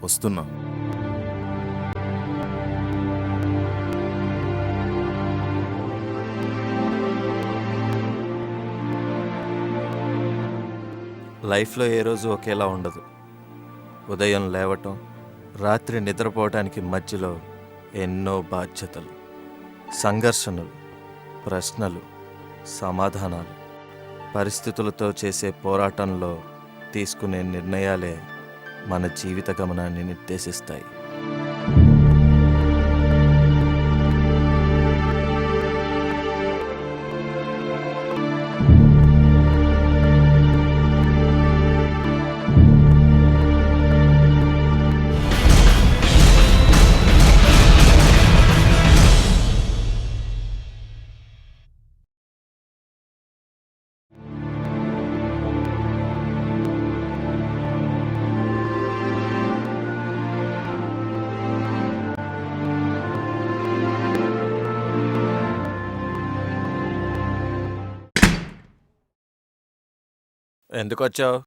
వస్తున్నా. లైఫ్లో ఏ రోజు ఒకేలా ఉండదు. ఉదయం లేవటం, రాత్రి నిద్రపోవటానికి మధ్యలో ఎన్నో బాధ్యతలు, సంఘర్షణలు, ప్రశ్నలు, సమాధానాలు, పరిస్థితులతో చేసే పోరాటంలో తీసుకునే నిర్ణయాలే మన జీవిత గమనాన్ని నిర్దేశిస్తాయి. ఎందుకు వచ్చావు?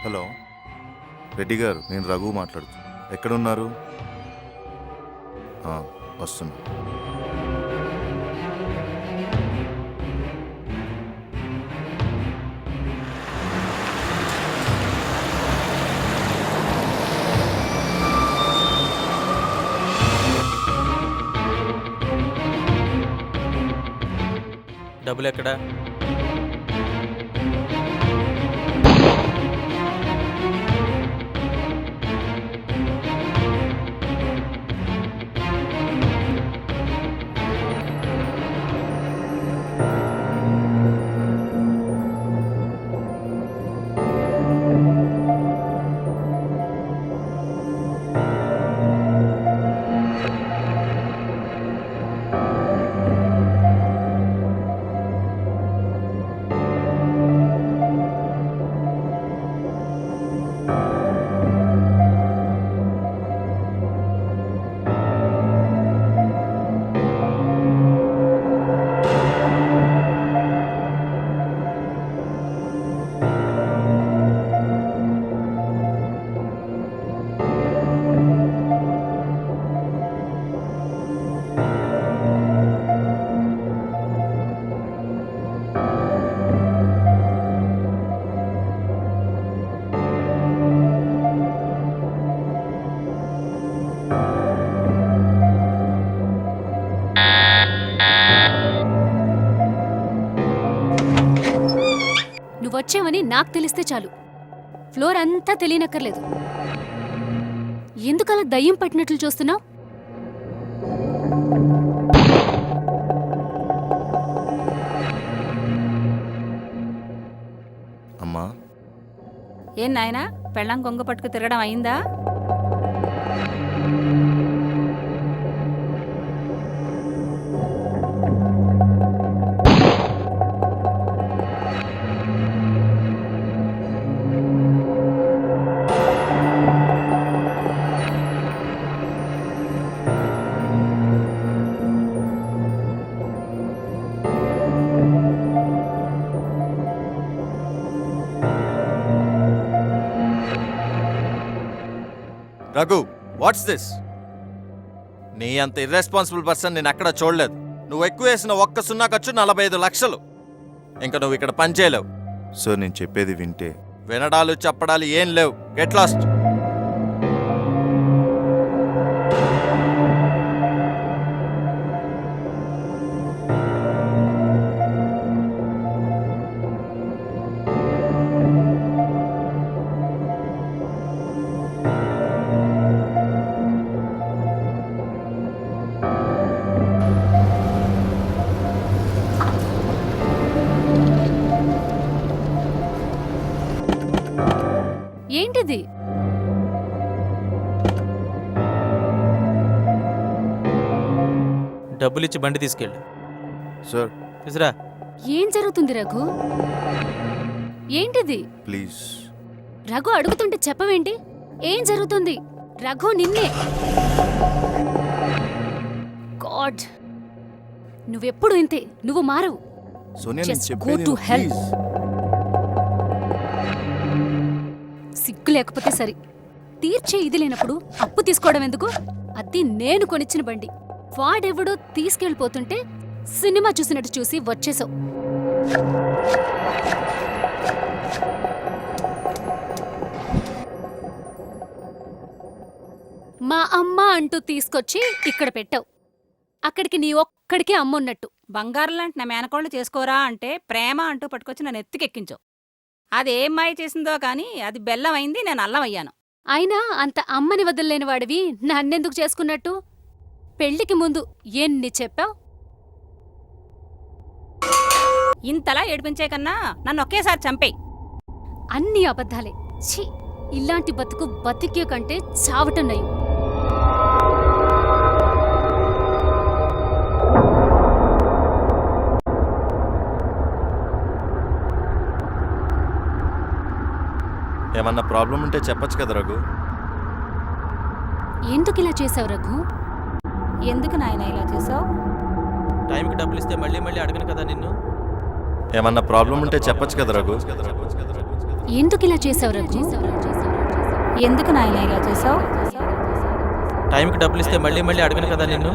హలో రెడ్డి గారు, నేను రఘు మాట్లాడుతున్నా. ఎక్కడున్నారు? వస్తున్నా. డబ్బులు ఎక్కడా? వచ్చావని నాకు తెలిస్తే చాలు. ఫ్లోర్ అంతా తెలియనక్కర్లేదు. ఎందుకలా దయ్యం పట్టినట్లు చూస్తున్నావు? అమ్మా, ఏం నాయనా, పెళ్ళాం కొంగ పట్టుకు తిరగడం అయిందా? Raghu, what's this? నీ అంత ఇర్రెస్పాన్సిబుల్ పర్సన్ నేను ఎక్కడ చూడలేదు. నువ్వు ఎక్కువ వేసిన ఒక్క సున్నా ఖర్చు 45 లక్షలు. ఇంకా నువ్వు ఇక్కడ పని చేయలేవు. సార్, నేను చెప్పేది వింటే. వినడాలు చెప్పడాలు ఏం లేవు. Get lost. ఏంటిది? డబ్బులిచ్చి బండి తీసుకెళ్ళు. సార్, తీసురా. ఏం జరుగుతుంది రఘు? ఏంటిది? ప్లీజ్. రఘు అడుగుతుంటే చెప్పవేంటి? ఏం జరుగుతుంది? రఘు నిన్నే. గాడ్, నువ్వెప్పుడు ఇంతే. నువ్వు మారవు. సోనియా, నేను Just చెప్పేది go to విను, hell. ప్లీజ్. సిగ్గు లేకపోతే సరి. తీర్చే ఇది లేనప్పుడు అప్పు తీసుకోవడం ఎందుకు? అది నేను కొనిచ్చిన బండి. వాడెవడో తీసుకెళ్ళిపోతుంటే సినిమా చూసినట్టు చూసి వచ్చేసావు. మా అమ్మ అంటూ తీసుకొచ్చి ఇక్కడ పెట్టావు. అక్కడికి నీ ఒక్కడికే అమ్మున్నట్టు. బంగారం లాంటి నా మేనకోళ్ళు చేసుకోరా అంటే ప్రేమ అంటూ పట్టుకొచ్చి నన్ను ఎత్తుకెక్కించావు. అది ఏం మాయ చేసిందో కానీ అది బెల్లం అయింది, నేను అల్లం అయ్యాను. అయినా అంత అమ్మని వదిలేని వాడివి నన్నెందుకు చేసుకున్నట్టు? పెళ్లికి ముందు ఎన్ని చెప్పావు? ఇంతలా ఏడిపించే కన్నా నన్ను ఒకేసారి చంపేయి. అన్ని అబద్ధాలే. ఛీ, ఇలాంటి బతుకు బతికే కంటే చావటం నయం. ఏమన్నా ప్రాబ్లం ఉంటే చెప్పొచ్చు కదా రఘు. ఎందుకు ఇలా చేసావు రఘు? ఎందుకు నాయన ఇలా చేసావు? టైంకి డబ్బులు ఇస్తే మళ్ళీ మళ్ళీ అడగను కదా నిన్ను. ఏమన్నా ప్రాబ్లం ఉంటే చెప్పొచ్చు కదా రఘు. ఎందుకు ఇలా చేసావు రఘు? ఎందుకు నాయన ఇలా చేసావు? టైంకి డబ్బులు ఇస్తే మళ్ళీ మళ్ళీ అడగను కదా నిన్ను.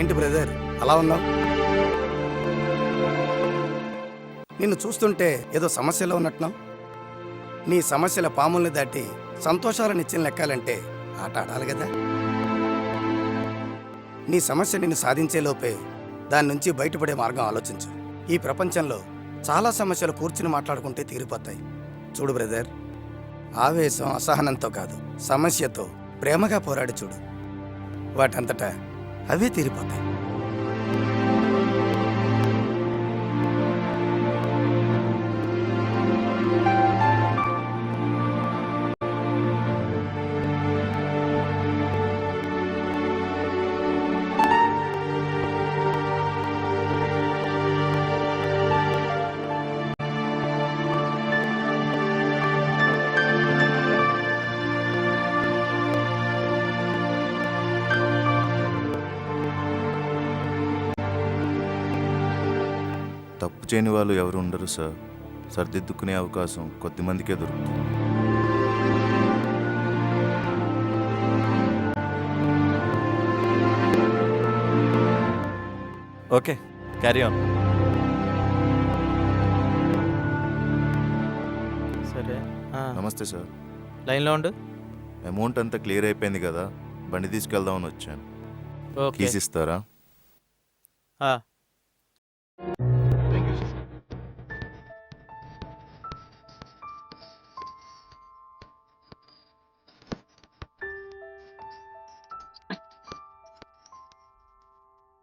ఏంటి బ్రదర్ అలా ఉన్నావు? నిన్ను చూస్తుంటే ఏదో సమస్యలో ఉన్నట్టున్నావు. నీ సమస్యల పాముల్ని దాటి సంతోషాల నిత్యం లెక్కాలంటే ఆట ఆడాలి కదా. నీ సమస్య నిన్ను సాధించేలోపే దాని నుంచి బయటపడే మార్గం ఆలోచించు. ఈ ప్రపంచంలో చాలా సమస్యలు కూర్చుని మాట్లాడుకుంటే తీరిపోతాయి. చూడు బ్రదర్, ఆవేశం అసహనంతో కాదు, సమస్యతో ప్రేమగా పోరాడి చూడు. వాటంతటా అవే తీరిపోతాయి. తప్పు చేయని వాళ్ళు ఎవరు ఉండరు సార్. సరిదిద్దుకునే అవకాశం కొద్దిమందికే దొరుకుతుంది. Okay, carry on. సరే. నమస్తే సార్. లైన్లో ఉండు. అమౌంట్ అంతా క్లియర్ అయిపోయింది కదా, బండి తీసుకెళ్దామని వచ్చాను. ఓకే. కీస్ ఇస్తారా? ఆ.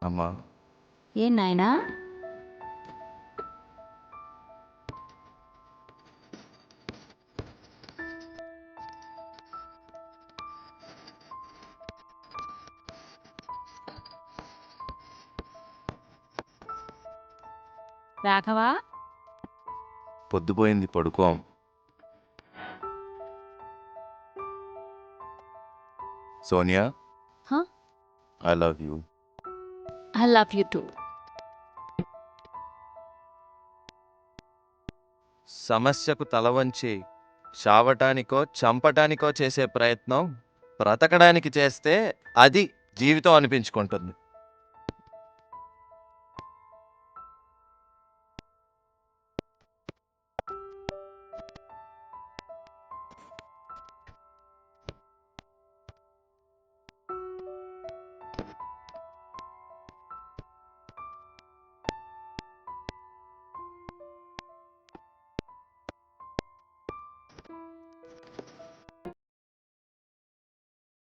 అమ్మా, ఏం నాయనా? రాఘవా పొద్దుపోయింది, పడుకోం. Sonia, Huh? I love you. I love you too. సమస్యకు తల వంచి చావటానికో చంపటానికో చేసే ప్రయత్నం బ్రతకడానికి చేస్తే అది జీవితం అనిపించుకుంటుంది.